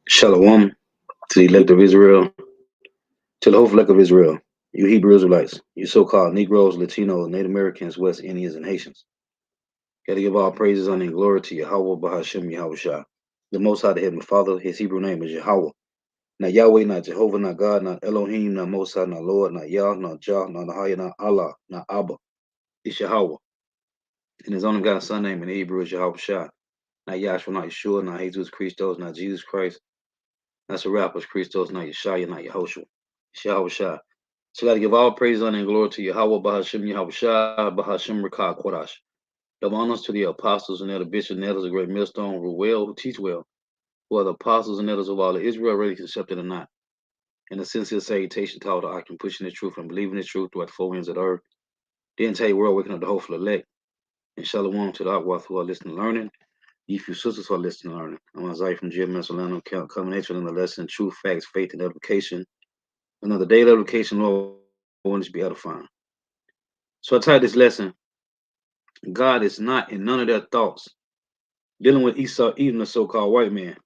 Shalom to the elect of Israel, to the whole elect of Israel, you Hebrew Israelites, you so-called Negroes, Latinos, Native Americans, West Indians, and Haitians. Gotta give all praises, honor, and glory to Yahweh, Bahashem, Yahweh Shah. The Most High, the Heavenly Father, his Hebrew name is Yahweh. Not Yahweh, not Jehovah, not God, not Elohim, not Most High, not Lord, not Yah, not Jah, not Nahaya, not Allah, not Abba. It's Yahweh. And his only God son name in Hebrew is Yahweh Shah. Not Yahshua, not Yeshua, not Jesus Christos, not Jesus Christ. That's the rappers, Christos, not Yeshua, not Yehoshua. It's Yahweh Shah. So I gotta give all praise, honor, and glory to Yahweh, Bahashem, Yahweh Shah, Bahashem, Rakah, Kodash. Double honors to the apostles and elder bishops and elders of Great Millstone who well, who teach well, who are the apostles and elders of all of Israel, ready to accept it or not. And a sincere salutation to all the occupied pushing the truth and believing the truth throughout the four winds of the earth. The entire world waking up the hopeful elect. And shalom to the Akwath who are listening and learning. You few sisters who are listening and learning. I'm Isaiah from GMS Orlando, coming at you in the lesson, truth, facts, faith, and edification. Another day of edification, Lord, want to be edifying. So I titled this lesson, God is not in none of their thoughts. Dealing with Esau, even the so-called white man.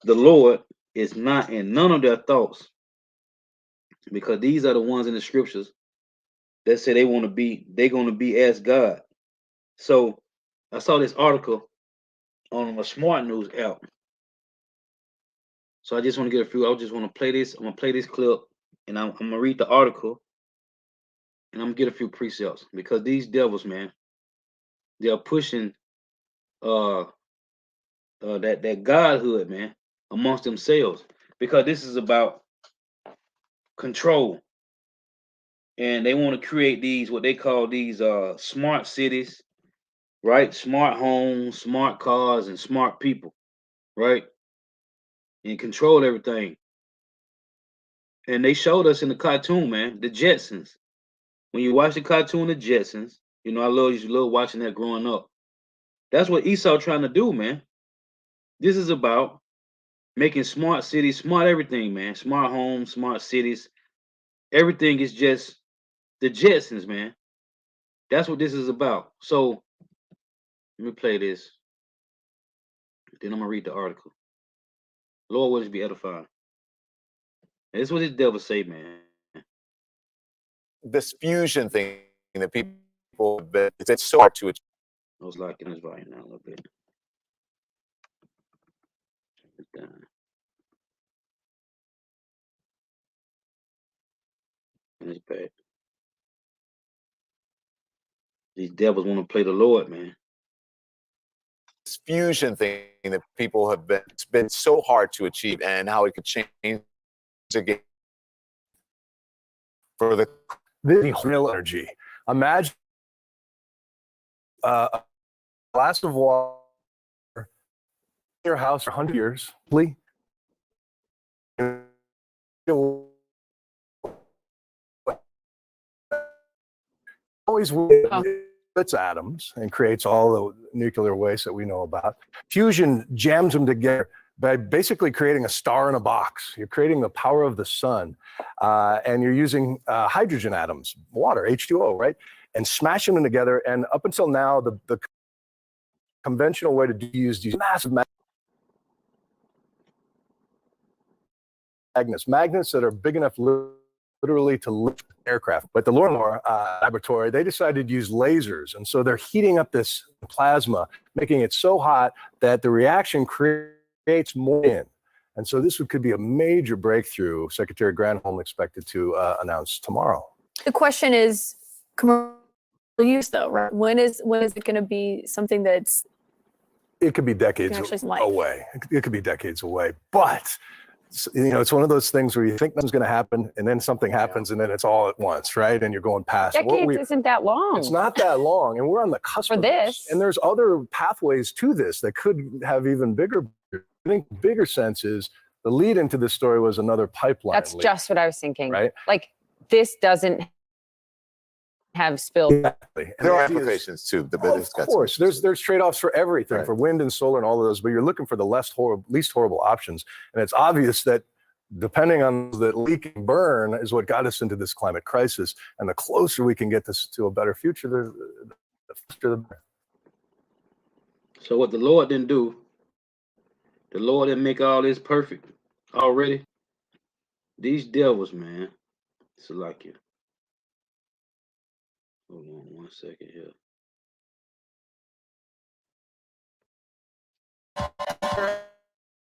The Lord is not in none of their thoughts, because these are the ones in the scriptures that say they're going to be as God. So I saw this article on a Smart News app. So I just want to get a few. I just want to play this. I'm gonna play this clip, and I'm gonna read the article, and I'm gonna get a few precepts because these devils, man, they are pushing that godhood, man, amongst themselves, because this is about control, and they want to create these what they call these smart cities, right? Smart homes, smart cars, and smart people, right? And control everything. And they showed us in the cartoon, man, the Jetsons. When you watch the cartoon, the Jetsons, you know, used to love watching that growing up. That's what Esau trying to do, man. This is about making smart cities, smart everything, man. Smart homes, smart cities. Everything is just the Jetsons, man. That's what this is about. So let me play this. Then I'm gonna read the article. Lord, will this be edifying? And this is what this devil say, man. This fusion thing that people have been, it's so hard to achieve. I was locking this volume down a little bit. And it's bad. These devils want to play the Lord, man. This fusion thing that people have been, it's been so hard to achieve, and how it could change again for the real energy. Imagine a glass of water in your house for 100 years. Always splits atoms and creates all the nuclear waste that we know about. Fusion jams them together by basically creating a star in a box. You're creating the power of the sun, and you're using hydrogen atoms, water, H2O, right? And smashing them together. And up until now, the conventional way to use these massive magnets that are big enough literally to lift aircraft. But the Lorimar laboratory, they decided to use lasers. And so they're heating up this plasma, making it so hot that the reaction creates more wind. And so this could be a major breakthrough. Secretary Granholm expected to announce tomorrow. The question is commercial use, though, right? When is it going to be something that's? It could be decades away. It could be decades away. But you know, it's one of those things where you think nothing's going to happen, and then something happens, and then it's all at once, right? And you're going past. Decades isn't that long. It's not that long, and we're on the cusp for of this. And there's other pathways to this that could have even bigger. I think bigger sense is the lead into this story was another pipeline. That's just what I was thinking. Right? Like this doesn't have spilled. Exactly. There are applications too. Of course, there's trade-offs for everything, right, for wind and solar and all of those, but you're looking for the least horrible options. And it's obvious that depending on the leak and burn is what got us into this climate crisis. And the closer we can get this to a better future, the faster the better. So what the Lord didn't do, The Lord that make all this perfect already. These devils, man. Salakia. Hold on 1 second here.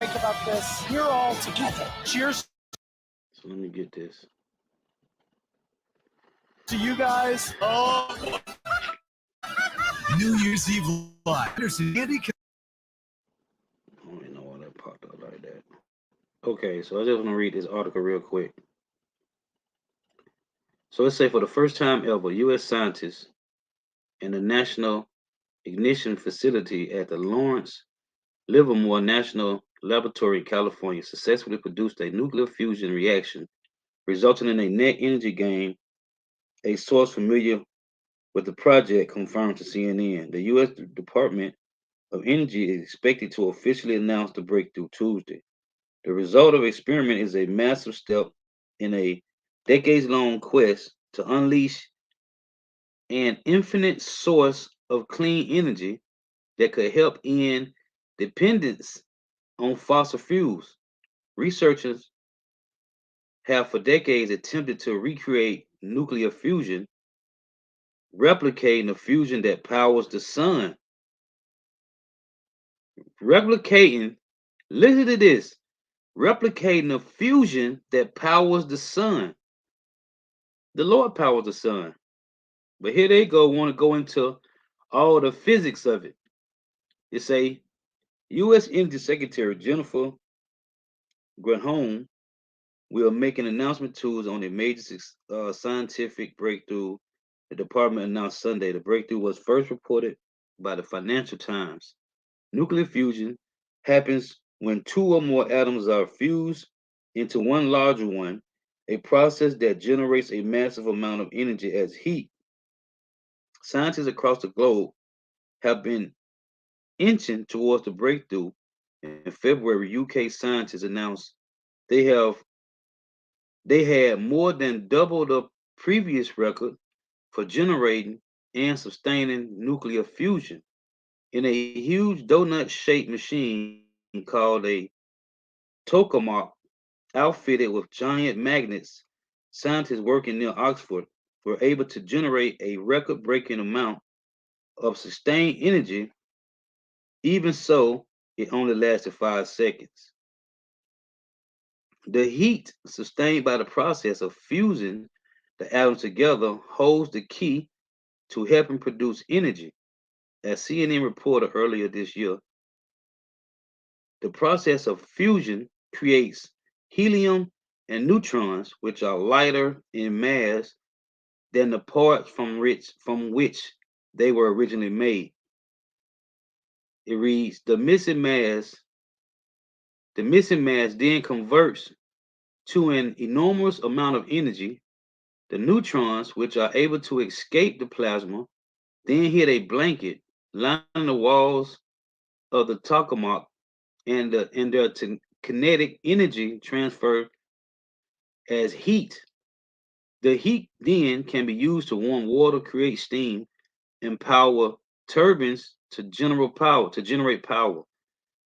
Think about this. We're all together. Cheers So let me get this. to you guys. Oh, New Year's Eve live. Andy, I don't even know why that popped up like that. Okay, so I just want to read this article real quick. So let's say for the first time ever, U.S. scientists in the National Ignition Facility at the Lawrence Livermore National Laboratory in California successfully produced a nuclear fusion reaction, resulting in a net energy gain. A source familiar with the project confirmed to CNN. The U.S. Department of Energy is expected to officially announce the breakthrough Tuesday. The result of the experiment is a massive step in a decades-long quest to unleash an infinite source of clean energy that could help end dependence on fossil fuels. Researchers have for decades attempted to recreate nuclear fusion, replicating the fusion that powers the sun. Replicating, listen to this, replicating the fusion that powers the sun. The Lord powers the sun. But here they want to go into all the physics of it. They say U.S. Energy Secretary Jennifer Granholm will make an announcement Tuesday on a major scientific breakthrough. The department announced Sunday the breakthrough was first reported by the Financial Times. Nuclear fusion happens when two or more atoms are fused into one larger one, a process that generates a massive amount of energy as heat. Scientists across the globe have been inching towards the breakthrough. In February, UK scientists announced they had more than double the previous record for generating and sustaining nuclear fusion in a huge donut-shaped machine called a tokamak, outfitted with giant magnets. Scientists working near Oxford were able to generate a record-breaking amount of sustained energy. Even so, it only lasted 5 seconds. The heat sustained by the process of fusing the atoms together holds the key to helping produce energy. As CNN reported earlier this year, the process of fusion creates helium and neutrons, which are lighter in mass than the parts from which they were originally made. It reads, the missing mass then converts to an enormous amount of energy. The neutrons, which are able to escape the plasma, then hit a blanket lining the walls of the tokamak, and their kinetic energy transferred as heat. The heat then can be used to warm water, create steam, and power turbines to generate power.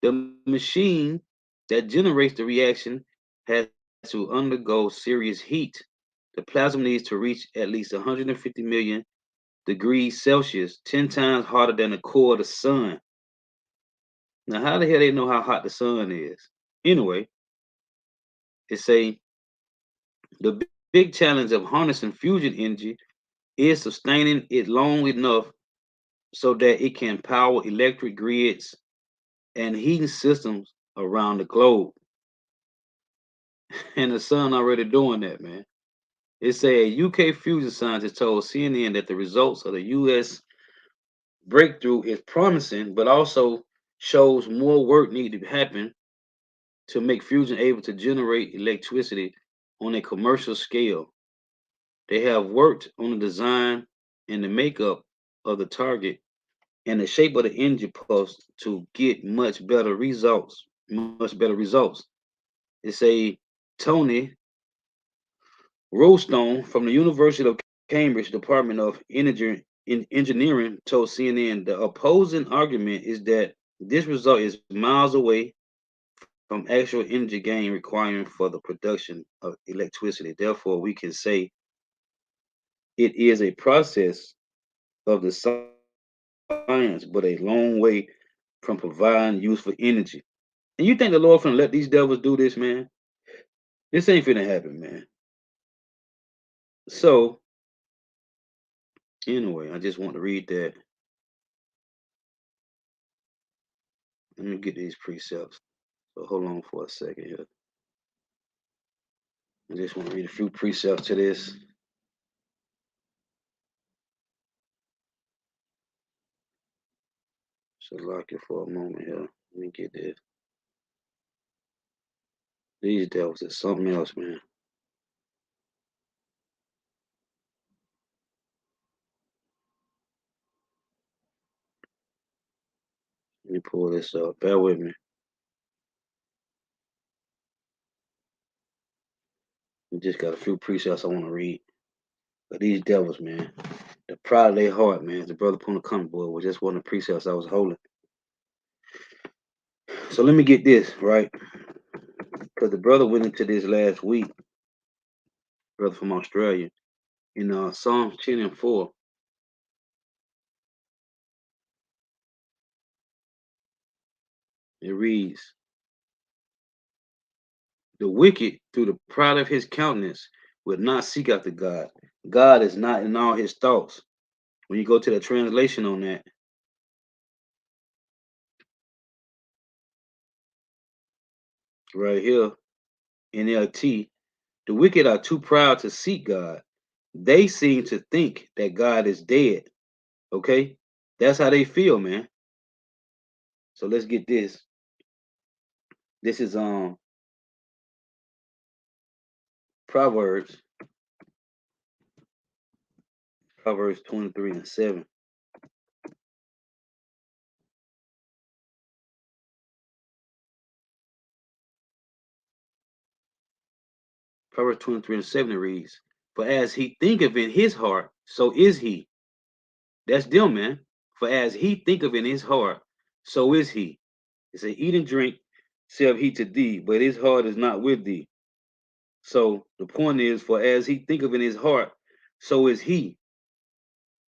The machine that generates the reaction has to undergo serious heat. The plasma needs to reach at least 150 million degrees Celsius, 10 times hotter than the core of the sun. Now, how the hell they know how hot the sun is? Anyway, it say the big challenge of harnessing fusion energy is sustaining it long enough so that it can power electric grids and heating systems around the globe. And the sun already doing that, man. It say a UK fusion scientist told CNN that the results of the US breakthrough is promising, but also shows more work needs to happen to make fusion able to generate electricity on a commercial scale. They have worked on the design and the makeup of the target and the shape of the energy pulse to get much better results. It's a Tony Rollstone from the University of Cambridge Department of Engineering told CNN the opposing argument is that this result is miles away from actual energy gain requiring for the production of electricity. Therefore, we can say it is a process of the science, but a long way from providing useful energy. And you think the Lord finna let these devils do this, man? This ain't finna happen, man. So, anyway, I just want to read that. Let me get these precepts. So hold on for a second here. I just want to read a few precepts to this. So lock it for a moment here. Let me get this. These devils is something else, man. Let me pull this up. Bear with me. We just got a few precepts I want to read. But these devils, man, the pride of their heart, man, the brother put on the comment board was just one of the precepts I was holding. So let me get this, right? Because the brother went into this last week, brother from Australia, in Psalms 10 and 4. It reads, the wicked, through the pride of his countenance, will not seek after God. God is not in all his thoughts. When you go to the translation on that, right here, NLT, the wicked are too proud to seek God. They seem to think that God is dead. Okay? That's how they feel, man. So let's get this. This is Proverbs 23 and 7. Proverbs 23 and 7 reads, for as he thinketh in his heart, so is he. That's them, man. For as he thinketh in his heart, so is he. It said, eat and drink, saith he to thee, but his heart is not with thee. So the point is, for as he thinketh in his heart, so is he.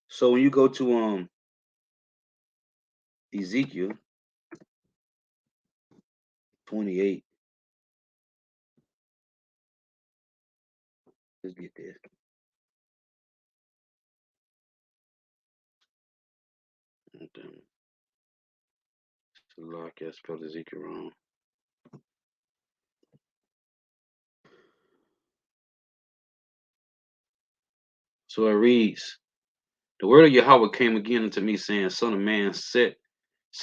So when you go to Ezekiel 28, let's get this. I spelled Ezekiel wrong. So it reads, the word of Yahweh came again unto me, saying, son of man, say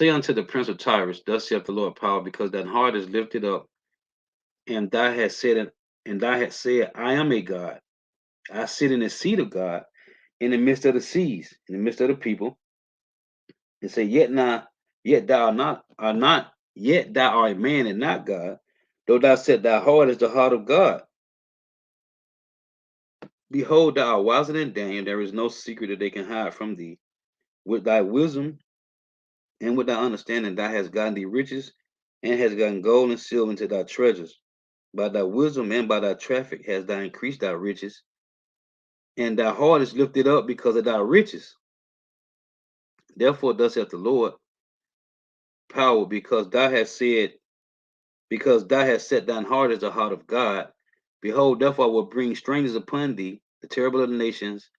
unto the prince of Tyrus, thus saith the Lord power, because thine heart is lifted up, and thou hast said, I am a God. I sit in the seat of God in the midst of the seas, in the midst of the people, and say, yet thou art a man and not God, though thou said thy heart is the heart of God. Behold, thou art wiser than Daniel, there is no secret that they can hide from thee. With thy wisdom and with thy understanding, thou hast gotten thee riches, and hast gotten gold and silver into thy treasures. By thy wisdom and by thy traffic hast thou increased thy riches, and thy heart is lifted up because of thy riches. Therefore, thus saith the Lord power, because thou hast set thine heart as the heart of God. Behold, therefore I will bring strangers upon thee, the terrible of the nations,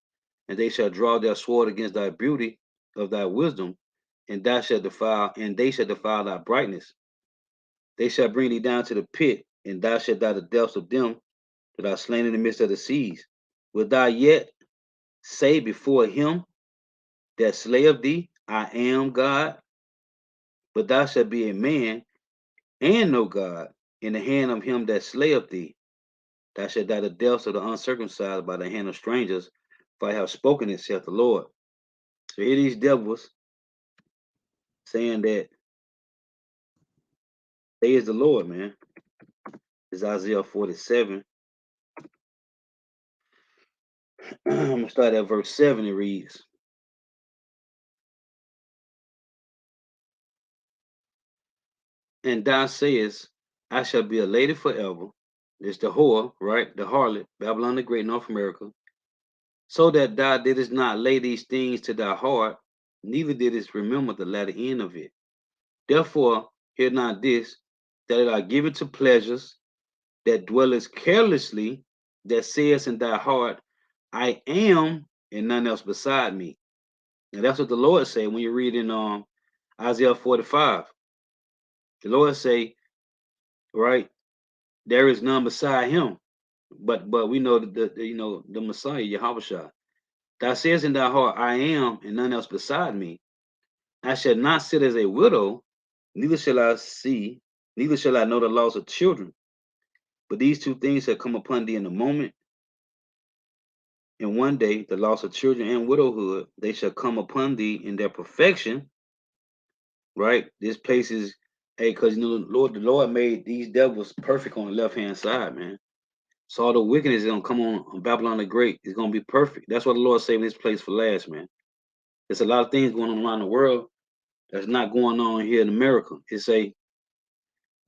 and they shall draw their sword against thy beauty of thy wisdom, and they shall defile thy brightness. They shall bring thee down to the pit, and thou shalt die the depths of them that are slain in the midst of the seas. Wilt thou yet say before him that slayeth thee, I am God? But thou shalt be a man and no God in the hand of him that slayeth thee. Thou shalt die the deaths of the uncircumcised by the hand of strangers, for I have spoken it, saith the Lord. So here these devils saying that they is the Lord, man. It's Isaiah 47. I'm going to start at verse 7. It reads, and thou sayest, I shall be a lady forever. It's the whore, right? The harlot, Babylon the Great, North America. So that thou didst not lay these things to thy heart, neither didst remember the latter end of it. Therefore, hear not this, that it are given to pleasures, that dwellest carelessly, that says in thy heart, I am, and none else beside me. And that's what the Lord say when you read in Isaiah 45. The Lord say, right, there is none beside him. But we know that the Messiah, Yahushua. Thou says in thy heart, I am, and none else beside me. I shall not sit as a widow, neither shall I see, neither shall I know the loss of children. But these two things shall come upon thee in a moment. And one day, the loss of children and widowhood, they shall come upon thee in their perfection. Right? This place is, hey, because the Lord made these devils perfect on the left hand side, man. So all the wickedness is gonna come on Babylon the Great. It's gonna be perfect. That's what the Lord saving this place for last, man. There's a lot of things going on around the world that's not going on here in America. It's a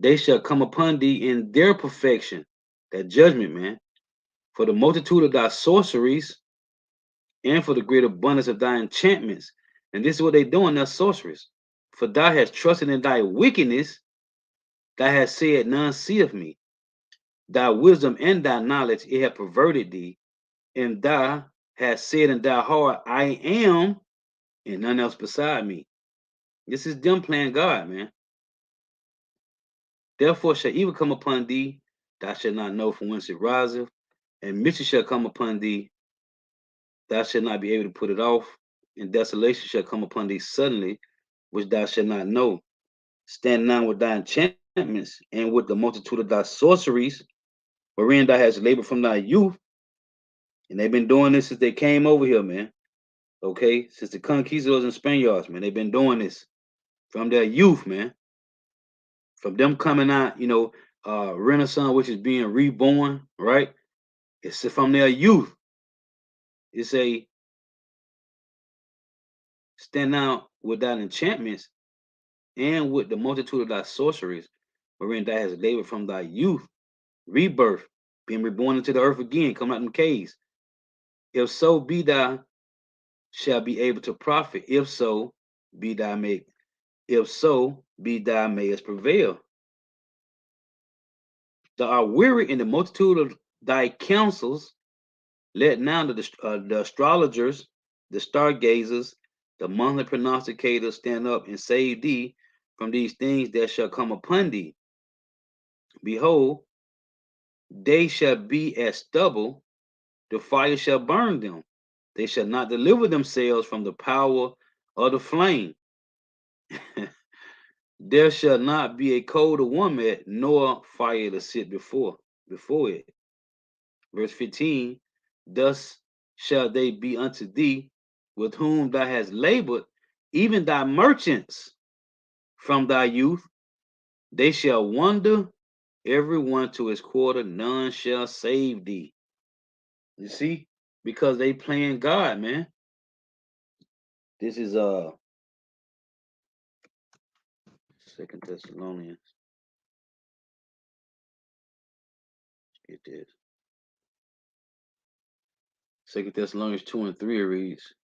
they shall come upon thee in their perfection, that judgment, man. For the multitude of thy sorceries and for the great abundance of thy enchantments. And this is what they're doing, they're sorceries. For thou hast trusted in thy wickedness, thou hast said, none seeth me. Thy wisdom and thy knowledge, it hath perverted thee, and thou hast said in thy heart, I am, and none else beside me. This is them playing God, man. Therefore shall evil come upon thee, thou shalt not know from whence it riseth, and mischief shall come upon thee, thou shalt not be able to put it off, and desolation shall come upon thee suddenly, which thou shalt not know. Stand now with thy enchantments, and with the multitude of thy sorceries, wherein thou hast labored from thy youth. And they've been doing this since they came over here, man. Okay, since the conquistadors and Spaniards, man, they've been doing this from their youth, man. From them coming out, Renaissance, which is being reborn, right? It's from their youth. It's a stand out with thy enchantments and with the multitude of thy sorceries, wherein thou hast labored from thy youth, rebirth, being reborn into the earth again, coming out in caves. If so be thou shall be able to profit, if so be thou mayest prevail. Thou art weary in the multitude of thy counsels. Let now the astrologers, the stargazers, the monthly prognosticators stand up and save thee from these things that shall come upon thee. Behold, they shall be as stubble, the fire shall burn them. They shall not deliver themselves from the power of the flame. There shall not be a coal to warm it, nor fire to sit before it. Verse 15, thus shall they be unto thee, with whom thou hast labored, even thy merchants from thy youth. They shall wander, every one to his quarter, none shall save thee. You see, because they playing God, man. This is 2 Thessalonians. Get this. 2 Thessalonians 2 and 3 reads,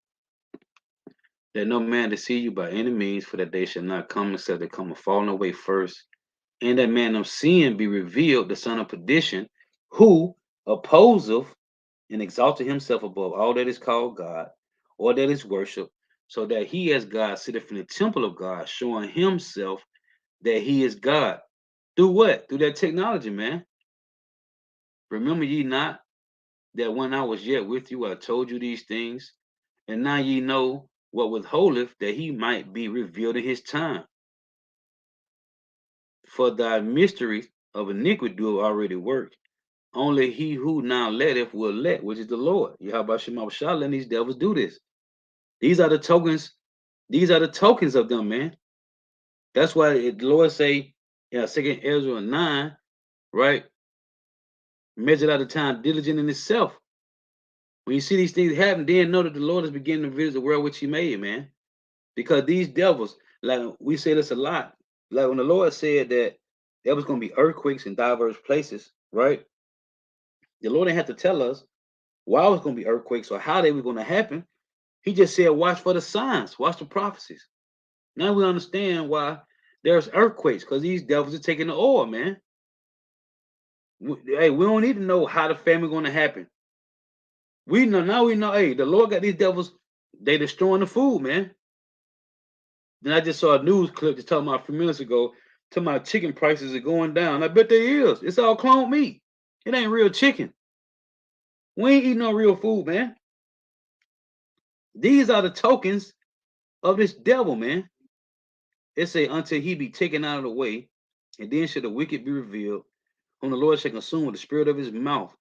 let no man deceive you by any means, for that they shall not come except they come a falling away first, and that man of sin be revealed, the son of perdition, who opposeth and exalted himself above all that is called God, or that is worship, so that he as God sitteth in the temple of God, showing himself that he is God. Through what? Through that technology, man. Remember ye not that when I was yet with you, I told you these things, and now ye know what withholdeth, that he might be revealed in his time. For thy mystery of iniquity do already work. Only he who now letteth will let, which is the Lord. Yahweh Shema Shah, letting these devils do this. These are the tokens. These are the tokens of them, man. That's why the Lord say, 2 Ezra 9, right? Measured out the time, diligent in itself. When you see these things happen, then know that the Lord is beginning to visit the world which he made, man. Because these devils, like we say this a lot, like when the Lord said that there was going to be earthquakes in diverse places, right? The Lord didn't have to tell us why it was going to be earthquakes or how they were going to happen. He just said, watch for the signs, watch the prophecies. Now we understand why there's earthquakes, because these devils are taking the oil, man. Hey, we don't need to know how the famine going to happen. We know now. We know. Hey, the Lord got these devils. They destroying the food, man. Then I just saw a news clip just talking about a few minutes ago. Talking about chicken prices are going down. I bet they is. It's all cloned meat. It ain't real chicken. We ain't eating no real food, man. These are the tokens of this devil, man. It say until he be taken out of the way, and then shall the wicked be revealed, whom the Lord shall consume with the spirit of his mouth,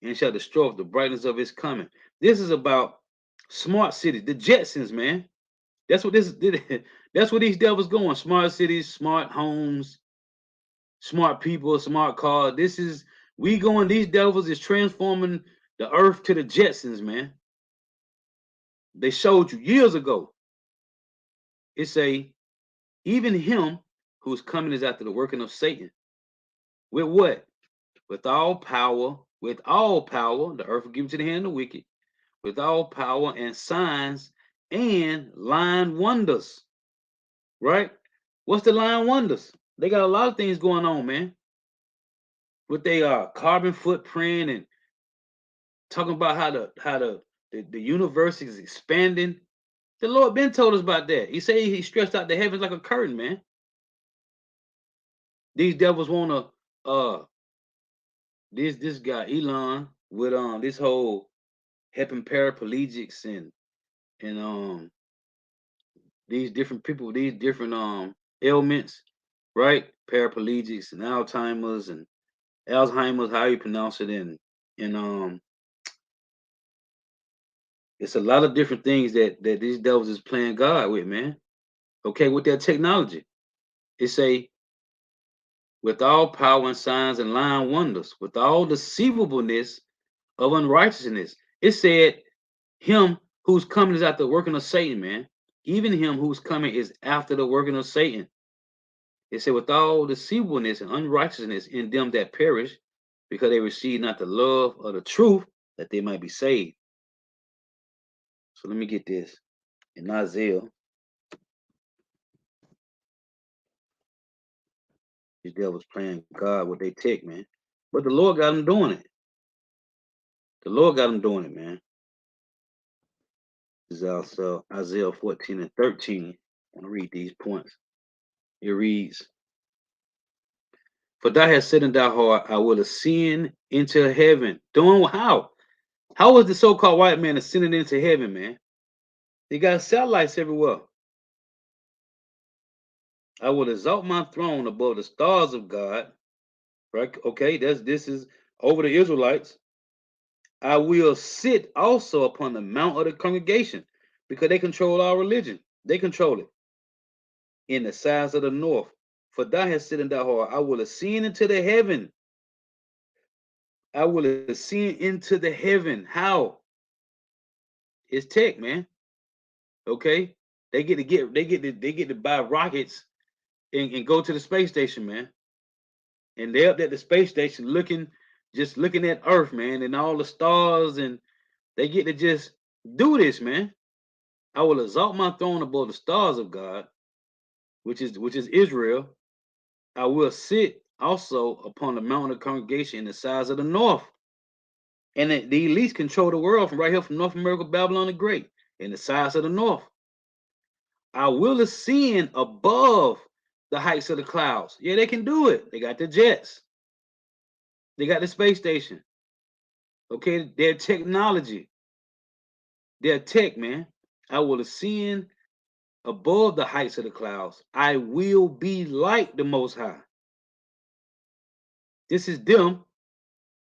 and shall destroy with the brightness of his coming. This is about smart cities, the Jetsons, man. That's what this. That's where these devils going. Smart cities, smart homes, smart people, smart cars. This is we going. These devils is transforming the earth to the Jetsons, man. They showed you years ago. It say even him who's coming is after the working of Satan. With what? With all power. With all power, the earth will give to the hand of the wicked. With all power and signs and lying wonders. Right? What's the lying wonders? They got a lot of things going on, man. With their carbon footprint and talking about how the universe is expanding. The Lord been told us about that. He said he stretched out the heavens like a curtain, man. These devils wanna this guy Elon with this whole helping paraplegics and these different people, these different ailments, right? Paraplegics and Alzheimer's, how you pronounce it, and it's a lot of different things that these devils is playing God with, man. Okay, with their technology. It say with all power and signs and lying wonders, with all deceivableness of unrighteousness. It said him who's coming is after the working of Satan, man. Even him who's coming is after the working of Satan. It said, with all deceivableness and unrighteousness in them that perish, because they receive not the love of the truth, that they might be saved. So let me get this. In Isaiah, these devils playing God with their tech, man. But the Lord got them doing it. The Lord got them doing it, man. This is also Isaiah 14 and 13. I want to read these points. It reads, for thou hast said in thy heart, I will ascend into heaven. Doing how? How was the so-called white man ascending into heaven, man? They got satellites everywhere. I will exalt my throne above the stars of God. Right? Okay, this is over the Israelites. I will sit also upon the mount of the congregation, because they control our religion. They control it in the sides of the north. For thou hast said in thy heart, I will ascend into the heaven. I will ascend into the heaven. How? It's tech, man. Okay, they get to buy rockets and go to the space station, man. And they're up at the space station just looking at Earth, man, and all the stars, and they get to just do this, man. I will exalt my throne above the stars of God, which is Israel. I will sit also upon the mountain of congregation in the sides of the north. And the elites control the world from right here from North America, Babylon the Great, in the sides of the north. I will ascend above the heights of the clouds. Yeah, they can do it. They got the jets. They got the space station. Okay, their technology. Their tech, man. I will ascend above the heights of the clouds. I will be like the Most High. This is them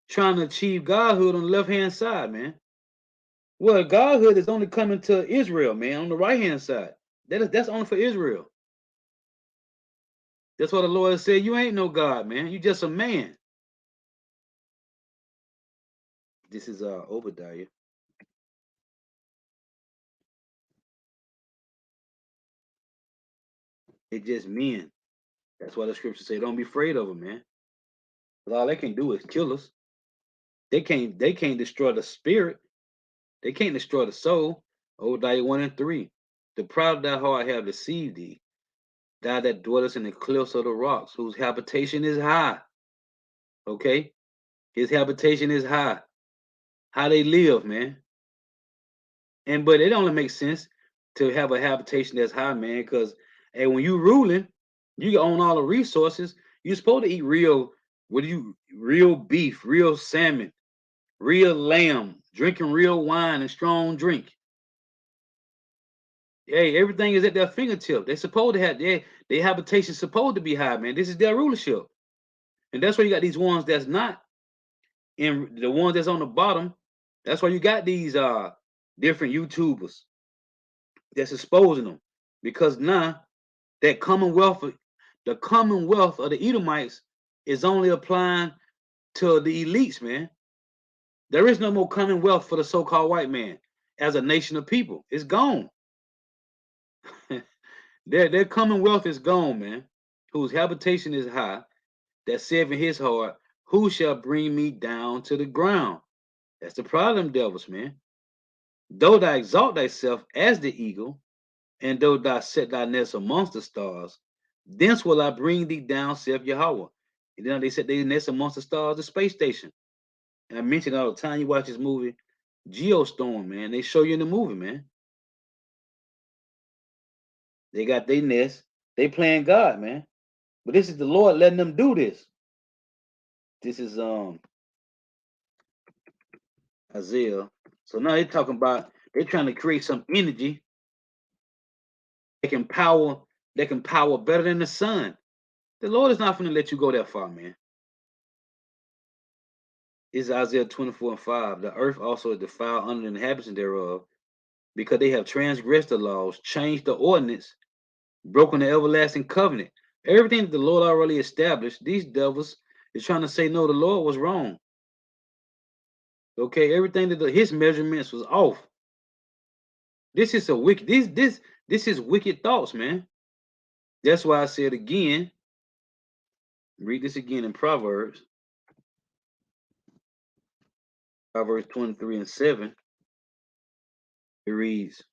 trying to achieve Godhood on the left-hand side, man. Well, Godhood is only coming to Israel, man, on the right-hand side. That's only for Israel. That's what the Lord said. You ain't no God, man. You just a man. This is Obadiah. They just men. That's why the scripture say, "Don't be afraid of them, man." 'Cause all they can do is kill us. They can't destroy the spirit. They can't destroy the soul. Obadiah 1 and 3. The pride of thy heart have deceived thee. Thou that dwellest in the cliffs of the rocks, whose habitation is high. Okay? His habitation is high. How they live, man. But it only makes sense to have a habitation that's high, man, because when you ruling, you own all the resources. You're supposed to eat real beef, real salmon, real lamb, drinking real wine and strong drink. Hey, everything is at their fingertip. They're supposed to have their habitation supposed to be high, man. This is their rulership. And that's why you got these ones that's not, and the ones that's on the bottom. That's why you got these different YouTubers that's exposing them. Because now that the commonwealth of the Edomites is only applying to the elites, man. There is no more commonwealth for the so-called white man as a nation of people. It's gone. Their commonwealth is gone, man. Whose habitation is high, that saith in his heart, who shall bring me down to the ground? That's the problem, devils, man. Though thou exalt thyself as the eagle, and though thou set thy nest amongst the stars, thence will I bring thee down, saith Yahweh. And then they set their nest amongst the stars, the space station. And I mention all the time you watch this movie, Geostorm, man. They show you in the movie, man. They got their nest. They playing God, man. But this is the Lord letting them do this. This is Isaiah. So now they're talking about they're trying to create some energy that can power better than the sun. The Lord is not going to let you go that far, man. It's Isaiah 24 and 5. The earth also is defiled under the inhabitants thereof, because they have transgressed the laws, changed the ordinance, broken the everlasting covenant. Everything that the Lord already established, these devils is trying to say, no, the Lord was wrong. Okay, everything that his measurements was off. This is a wicked, this is wicked thoughts, man. That's why I said again, read this again in Proverbs 23 and 7. It reads,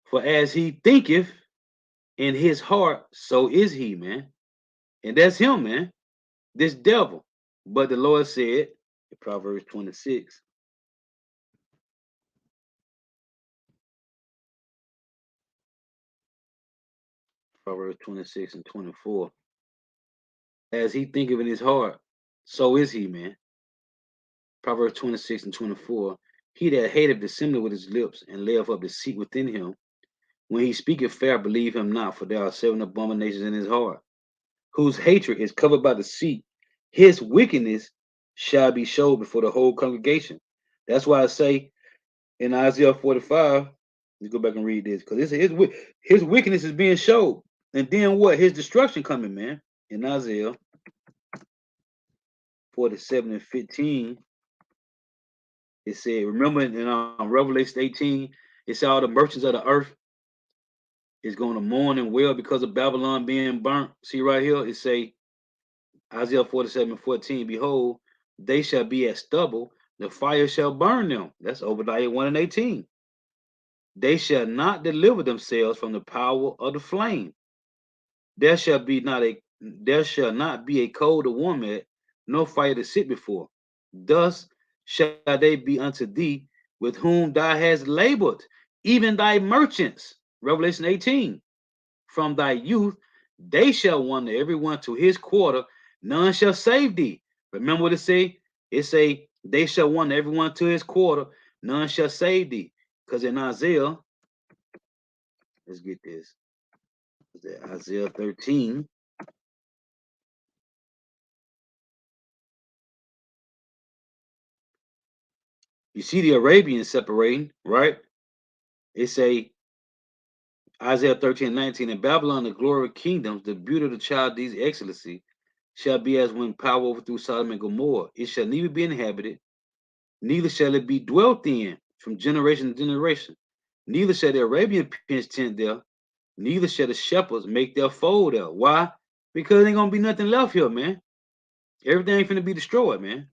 for as he thinketh in his heart, so is he, man. And that's him, man. This devil. But the Lord said in Proverbs 26, Proverbs 26 and 24, as he thinketh in his heart, so is he, man. Proverbs 26 and 24, he that hateth dissembleth with his lips, and layeth up deceit within him. When he speaketh fair, believe him not, for there are 7 abominations in his heart, whose hatred is covered by deceit. His wickedness shall be showed before the whole congregation. That's why I say in Isaiah 45, let's go back and read this, because his wickedness is being showed. And then what? His destruction coming, man. In Isaiah 47 and 15, it said, remember in Revelation 18, it said all the merchants of the earth is going to mourn and wail because of Babylon being burnt. See right here, it say, Isaiah 47 and 14, behold, they shall be as stubble, the fire shall burn them. That's Obadiah 1 and 18. They shall not deliver themselves from the power of the flame. There shall not be a coal to warm at, no fire to sit before. Thus shall they be unto thee, with whom thou hast labored, even thy merchants. Revelation 18. From thy youth they shall wander everyone to his quarter, none shall save thee. Remember what it say? It say, they shall wander everyone to his quarter, none shall save thee. Because in Isaiah, let's get this. Isaiah 13. You see the Arabians separating, right? It say, Isaiah 13 and 19, in Babylon, the glory of kingdoms, the beauty of the Chaldees' excellency, shall be as when power overthrew Sodom and Gomorrah. It shall neither be inhabited, neither shall it be dwelt in from generation to generation. Neither shall the Arabian pitch tent there, Neither shall the shepherds make their fold there. Why? Because ain't gonna be nothing left here, man. Everything ain't finna be destroyed, man.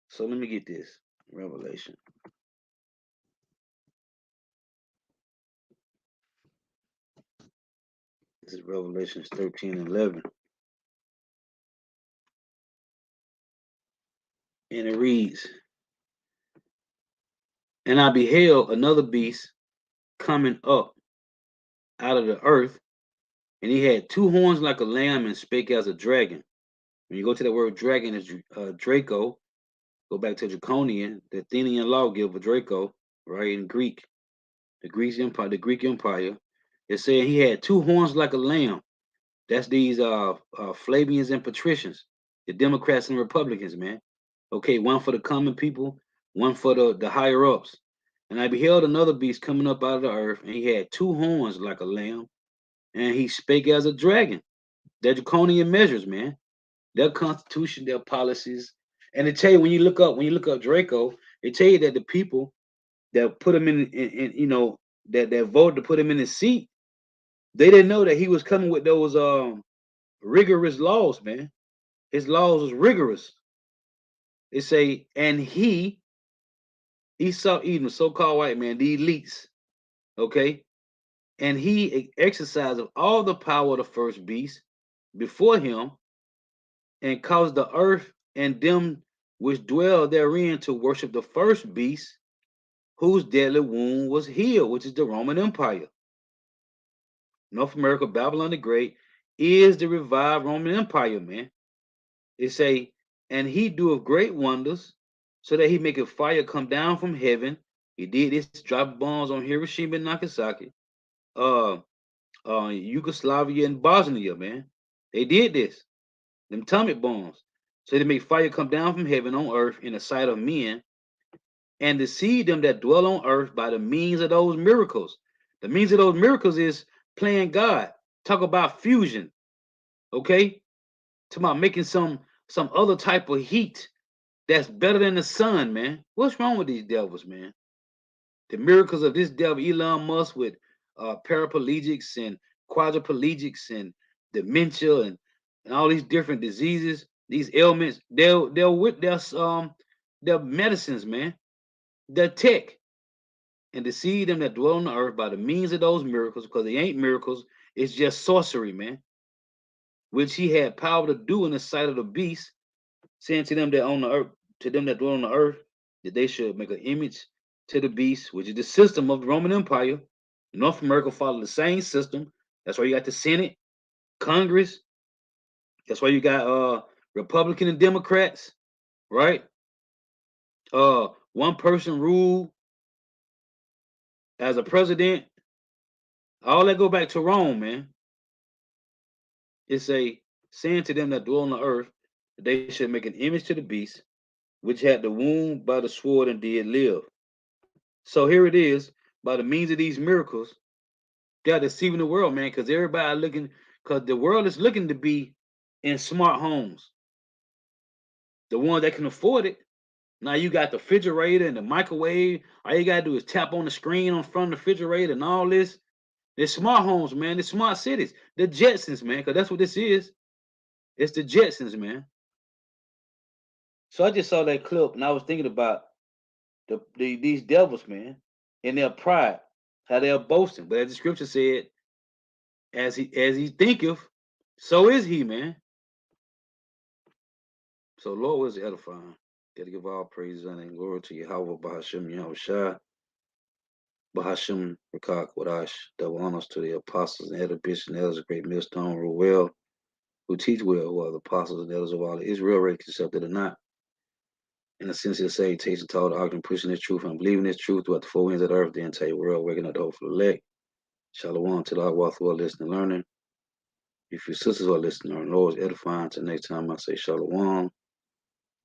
So let me get this. Revelation. This is Revelations 13 and 11. And it reads, and I beheld another beast coming up out of the earth, and he had two horns like a lamb and spake as a dragon. When you go to that word dragon, is Draco. Go back to Draconian, the Athenian lawgiver Draco, right, in Greek. The Greek Empire. It said he had two horns like a lamb. That's these Flavians and Patricians, the Democrats and Republicans, man. Okay, one for the common people, one for the higher ups. And I beheld another beast coming up out of the earth, and he had two horns like a lamb, and he spake as a dragon. Their draconian measures, man. Their constitution, their policies. And they tell you when you look up Draco, they tell you that the people that put him in you know, that voted to put him in his seat, they didn't know that he was coming with those rigorous laws, man. His laws was rigorous. They say, and Esau Edom, so-called white man, the elites, okay, and he exercised all the power of the first beast before him, and caused the earth and them which dwell therein to worship the first beast, whose deadly wound was healed, which is the Roman Empire. North America, Babylon the Great, is the revived Roman Empire, man. It say, and he doeth great wonders, so that he maketh fire come down from heaven. He did this, drop bombs on Hiroshima and Nagasaki, Yugoslavia and Bosnia, man. They did this, them atomic bombs. So they make fire come down from heaven on earth in the sight of men, and deceive them that dwell on earth by the means of those miracles. The means of those miracles is playing God. Talk about fusion, okay? Talk about making some other type of heat that's better than the sun, man. What's wrong with these devils, man? The miracles of this devil, Elon Musk, with paraplegics and quadriplegics and dementia and all these different diseases, these ailments, they're medicines, man. They're tech. And deceive them that dwell on the earth by the means of those miracles, because they ain't miracles, it's just sorcery, man. Which he had power to do in the sight of the beast, saying to them that on the earth, to them that dwell on the earth, that they should make an image to the beast, which is the system of the Roman Empire. North America followed the same system. That's why you got the Senate, Congress. That's why you got Republican and Democrats, right? One person rule as a president. All that go back to Rome, man. It's a saying to them that dwell on the earth that they should make an image to the beast, which had the wound by the sword and did live. So here it is, by the means of these miracles, God deceiving the world, man, because everybody looking, because the world is looking to be in smart homes. The ones that can afford it. Now you got the refrigerator and the microwave. All you gotta do is tap on the screen on front of the refrigerator and all this. They're smart homes, man. They're smart cities. The Jetsons, man, because that's what this is. It's the Jetsons, man. So I just saw that clip and I was thinking about these devils, man, and their pride, how they're boasting. But as the scripture said, as he thinketh, so is he, man. So Lord was edifying. Gotta give all praise and glory to Yahweh, Bahashim, Yahweh Shai, Bahashim, Rakak, Wadash, double honors to the apostles and elder bishops and elders of great millstone, rule well, who teach well, who are the apostles and elders of all Israel, ready accepted or not. In the sense of salutation to all the doctrine, pushing this truth and believing this truth throughout the four winds of the earth, the entire world, waking up the hopeful elect. Shalom to the Akwath who are listening and learning. If your sisters are listening and learning, Lord is edifying. Until next time, I say Shalom.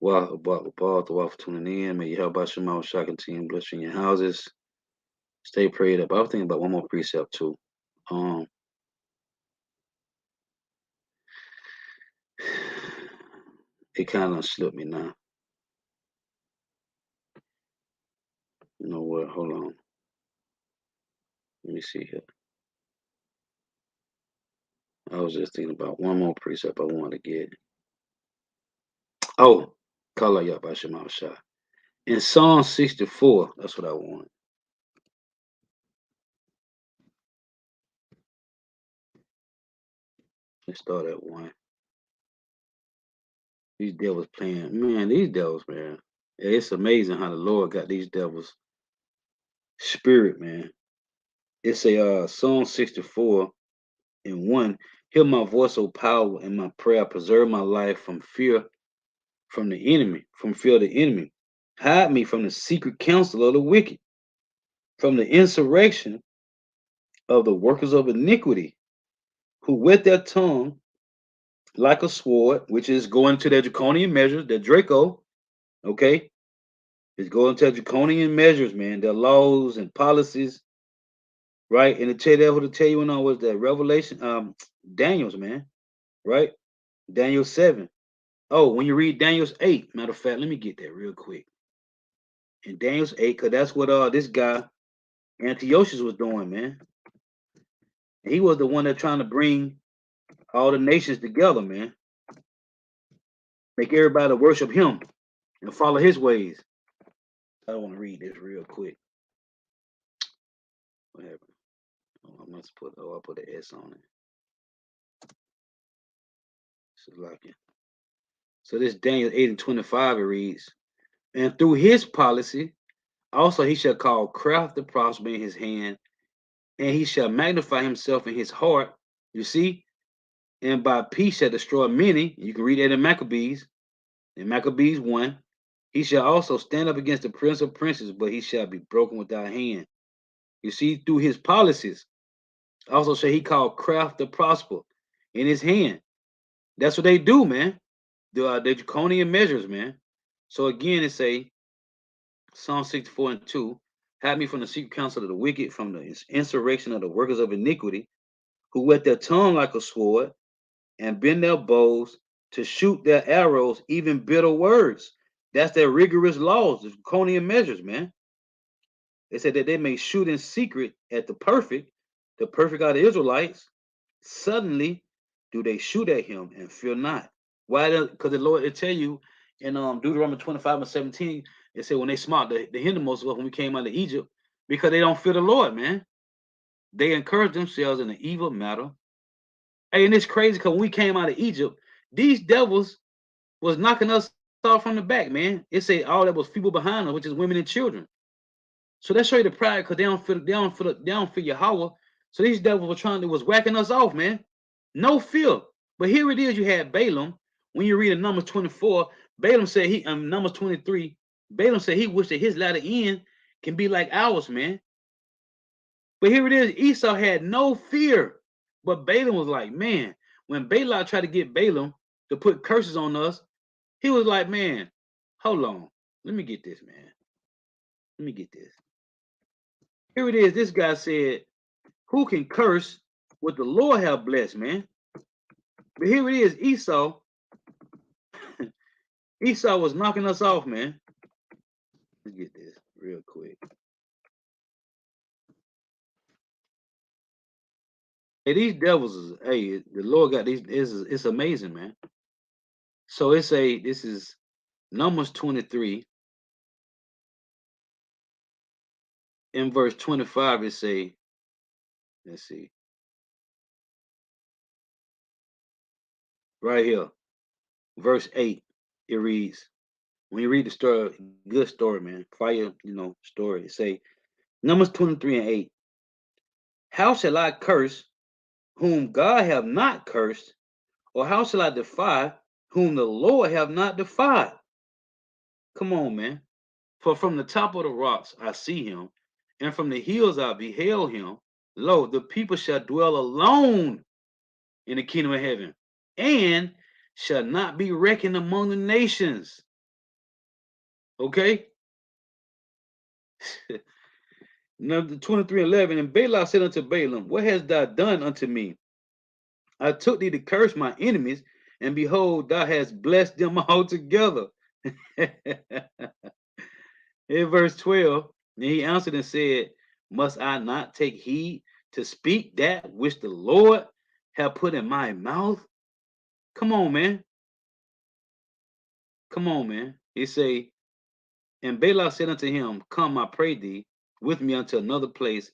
Wah, Abba, for tuning in. May you help by Shema Shah continue blessing your houses. Stay prayed up. I was thinking about one more precept too. It kind of slipped me now. You know what? Hold on. Let me see here. I was just thinking about one more precept I wanted to get. Oh, Kala Yabashima Shah. In Psalm 64, that's what I want. Let's start at 1. These devils playing. Man, these devils, man. Yeah, it's amazing how the Lord got these devils spirit, man. It's a Psalm 64 and 1. Hear my voice, O power, and my prayer. Preserve my life from fear, from the enemy, from fear of the enemy. Hide me from the secret counsel of the wicked, from the insurrection of the workers of iniquity, who with their tongue like a sword, which is going to their draconian measures, their Draco, okay? It's going to draconian measures, man. Their laws and policies, right? And to tell you what was that Revelation, Daniel's, man, right? Daniel 7. Oh, when you read Daniel's 8, matter of fact, let me get that real quick. In Daniel's 8, because that's what this guy Antiochus was doing, man. He was the one that trying to bring all the nations together, man. Make everybody worship him and follow his ways. I want to read this real quick. What happened? Oh, I must put I put an S on it. So this Daniel 8 and 25 it reads, and through his policy, also he shall call craft to prosper in his hand, and he shall magnify himself in his heart. You see, and by peace shall destroy many. You can read that in Maccabees 1. He shall also stand up against the prince of princes, but he shall be broken without hand. You see, through his policies, also shall he call craft to prosper in his hand. That's what they do, man. The draconian measures, man. So again, it say Psalm 64 and 2, hide me from the secret counsel of the wicked, from the insurrection of the workers of iniquity, who whet their tongue like a sword, and bend their bows to shoot their arrows, even bitter words. That's their rigorous laws, the draconian measures, man. They said that they may shoot in secret at the perfect are the Israelites. Suddenly do they shoot at him and fear not. Why? Because the Lord, it tell you in Deuteronomy 25 and 17, it said when they smart the hindermost when we came out of Egypt, because they don't fear the Lord, man. They encourage themselves in the evil matter. Hey, and it's crazy because when we came out of Egypt, these devils was knocking us off from the back, man. It said all that was feeble behind us, which is women and children. So that show you the pride because they don't feel Yahweh. So these devils was whacking us off, man. No fear. But here it is, you had Balaam. When you read in Numbers 24, Balaam said Numbers 23, Balaam said he wished that his latter end can be like ours, man. But here it is, Esau had no fear. But Balaam was like, man, when Balak tried to get Balaam to put curses on us, he was like, man, hold on. Let me get this, man. Let me get this. Here it is. This guy said, who can curse what the Lord have blessed, man? But here it is, Esau. Esau was knocking us off, man. Let's get this real quick. Hey, these devils is, hey, the Lord got these, it's amazing, man. So this is Numbers 23. In verse 25, it say, let's see. Right here, verse 8, it reads, when you read the story, good story, man, fire, story, it say, Numbers 23 and 8, how shall I curse whom God have not cursed, or how shall I defy whom the Lord have not defied? Come on, man. For from the top of the rocks I see him, and from the hills I beheld him. Lo, the people shall dwell alone in the kingdom of heaven, and shall not be reckoned among the nations. Okay? Number 23:11, and Balak said unto Balaam, what hast thou done unto me? I took thee to curse my enemies, and behold, thou hast blessed them altogether. In verse 12, and he answered and said, Must I not take heed to speak that which the Lord have put in my mouth? Come on, man. Come on, man. He say, and Balak said unto him, Come, I pray thee, with me unto another place,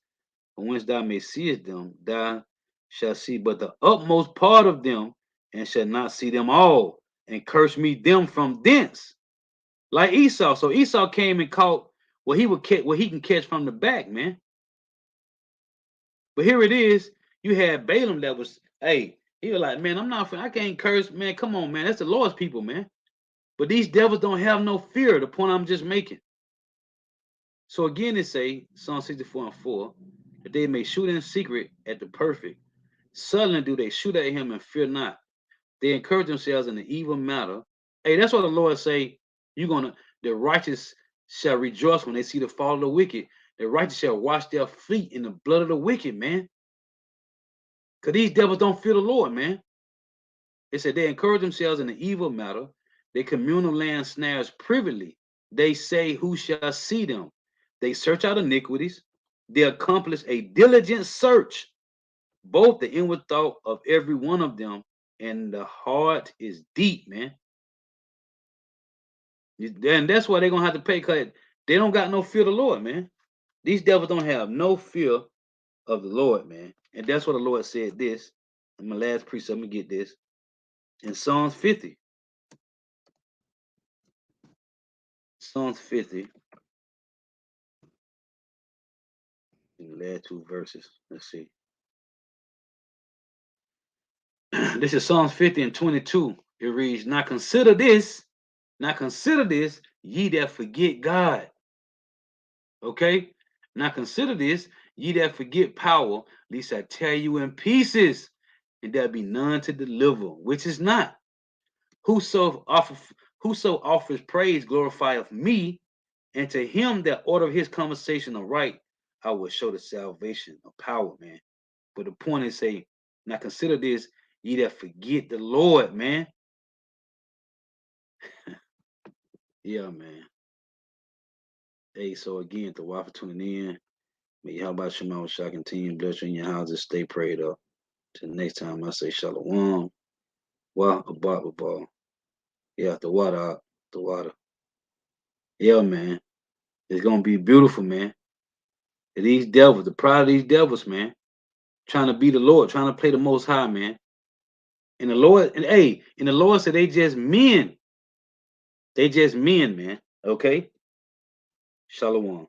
from whence thou may seest them. Thou shalt see but the utmost part of them, and shalt not see them all, and curse me them from thence. Like Esau. So Esau came and caught what he would catch, what he can catch from the back, man. But here it is. You had Balaam that was, hey, he was like, man, I can't curse, man. Come on, man. That's the Lord's people, man. But these devils don't have no fear. The point I'm just making. So again, it say, Psalm 64:4, that they may shoot in secret at the perfect. Suddenly do they shoot at him and fear not. They encourage themselves in the evil matter. Hey, that's what the Lord say. The righteous shall rejoice when they see the fall of the wicked. The righteous shall wash their feet in the blood of the wicked, man. Because these devils don't fear the Lord, man. It said they encourage themselves in the evil matter. They commune of land snares privily. They say, who shall see them? They search out iniquities. They accomplish a diligent search, both the inward thought of every one of them, and the heart is deep, man. And that's why they're going to have to pay, because they don't got no fear of the Lord, man. These devils don't have no fear of the Lord, man. And that's what the Lord said this. In my last precept, let me get this. In Psalms 50. Psalms 50. In the last two verses. Let's see. This is Psalms 50 and 22. It reads, now consider this, ye that forget God. Okay? Now consider this, ye that forget power, lest I tear you in pieces, and there be none to deliver, which is not. Whoso offers praise glorifieth me, and to him that order his conversation aright, I will show the salvation of power, man. But the point is, say, now consider this, ye that forget the Lord, man. Yeah, man. Hey, so again, the wife for tuning in. May how about Shema Shah continue bless you in your houses. Stay prayed up. Till next time, I say Shalom. Wa abba. Yeah, the water. The water. Yeah, man. It's gonna be beautiful, man. These devils, the pride of these devils, man, trying to be the Lord, trying to play the Most High, man. And the Lord, and the Lord said they just men. They just men, man. Okay? Shalom.